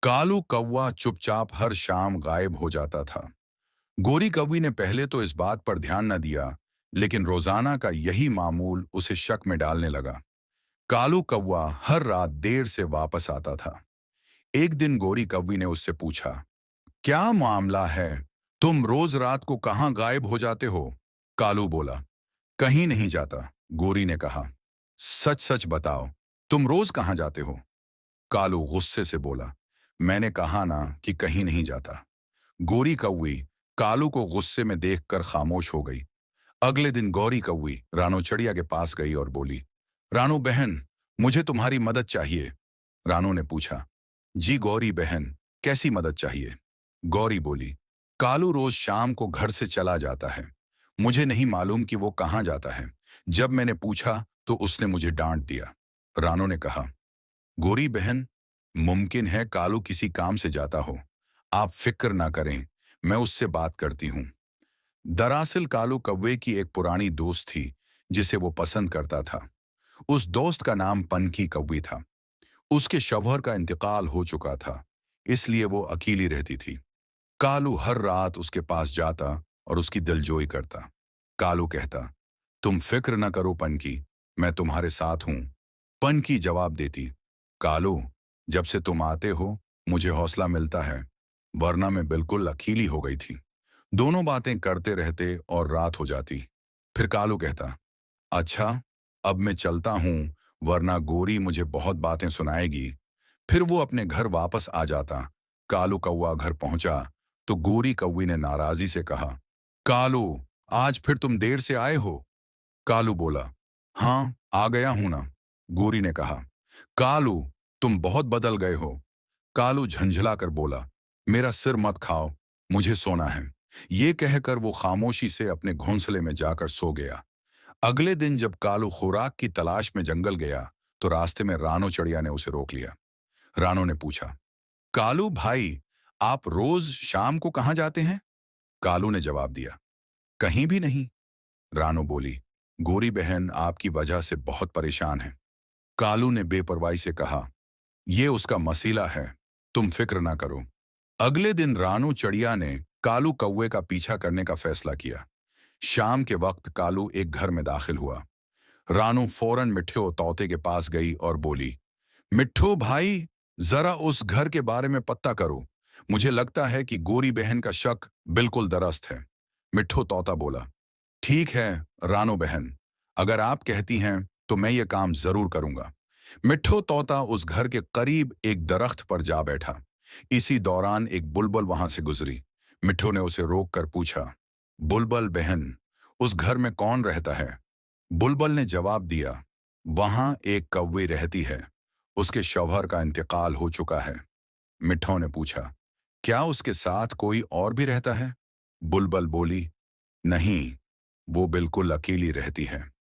कालू कौवा चुपचाप हर शाम गायब हो जाता था। गोरी कौवी ने पहले तो इस बात पर ध्यान न दिया, लेकिन रोजाना का यही मामूल उसे शक में डालने लगा। कालू कौवा हर रात देर से वापस आता था। एक दिन गोरी कौवी ने उससे पूछा, क्या मामला है? तुम रोज रात को कहाँ गायब हो जाते हो? कालू बोला, कहीं नहीं जाता। गोरी ने कहा, सच सच बताओ, तुम रोज कहाँ जाते हो? कालू गुस्से से बोला, मैंने कहा ना कि कहीं नहीं जाता। गोरी कौवी कालू को गुस्से में देखकर खामोश हो गई। अगले दिन गौरी कौवी रानो चड़िया के पास गई और बोली, रानो बहन, मुझे तुम्हारी मदद चाहिए। रानो ने पूछा, जी गौरी बहन, कैसी मदद चाहिए? गौरी बोली, कालू रोज शाम को घर से चला जाता है। मुझे नहीं मालूम कि वो कहाँ जाता है। जब मैंने पूछा तो उसने मुझे डांट दिया। रानो ने कहा, गोरी बहन, मुमकिन है कालू किसी काम से जाता हो। आप फिक्र ना करें, मैं उससे बात करती हूँ। दरअसल कालू कौवे की एक पुरानी दोस्त थी, जिसे वो पसंद करता था। उस दोस्त का नाम पनकी कौवी था। उसके शौहर का इंतकाल हो चुका था, इसलिए वो अकेली रहती थी। कालू हर रात उसके पास जाता और उसकी दिलजोई करता। कालू कहता, तुम फिक्र न करो पनकी, मैं तुम्हारे साथ हूं। पनकी जवाब देती, कालू, जब से तुम आते हो मुझे हौसला मिलता है, वरना मैं बिल्कुल अकेली हो गई थी। दोनों बातें करते रहते और रात हो जाती। फिर कालू कहता, अच्छा, अब मैं चलता हूं, वरना गोरी मुझे बहुत बातें सुनाएगी। फिर वो अपने घर वापस आ जाता। कालू कौवा घर पहुंचा तो गोरी कौवी ने नाराजी से कहा, कालू, आज फिर तुम देर से आए हो? कालू बोला, हाँ, आ गया हूं ना। गोरी ने कहा, कालू, तुम बहुत बदल गए हो। कालू झंझला कर बोला, मेरा सिर मत खाओ, मुझे सोना है। ये कहकर वो खामोशी से अपने घोंसले में जाकर सो गया। अगले दिन जब कालू खुराक की तलाश में जंगल गया तो रास्ते में रानो चड़िया ने उसे रोक लिया। रानो ने पूछा, कालू भाई, आप रोज शाम को कहाँ जाते हैं? कालू ने जवाब दिया, कहीं भी नहीं। रानो बोली, गोरी बहन आपकी वजह से बहुत परेशान है। कालू ने बेपरवाही से कहा, यह उसका मसीला है, तुम फिक्र ना करो। अगले दिन रानू चड़िया ने कालू कौवे का पीछा करने का फैसला किया। शाम के वक्त कालू एक घर में दाखिल हुआ। रानू फौरन मिट्ठू तोते के पास गई और बोली, मिट्ठू भाई, जरा उस घर के बारे में पता करो। मुझे लगता है कि गोरी बहन का शक बिल्कुल दुरुस्त है। मिट्ठू तोता बोला, ठीक है रानो बहन, अगर आप कहती हैं तो मैं ये काम जरूर करूंगा। मिट्ठू तोता उस घर के करीब एक दरख्त पर जा बैठा। इसी दौरान एक बुलबुल वहां से गुजरी। मिट्ठू ने उसे रोककर पूछा, बुलबुल बहन, उस घर में कौन रहता है? बुलबुल ने जवाब दिया, वहां एक कौवी रहती है, उसके शौहर का इंतकाल हो चुका है। मिट्ठू ने पूछा, क्या उसके साथ कोई और भी रहता है? बुलबुल बोली, नहीं, वो बिल्कुल अकेली रहती है।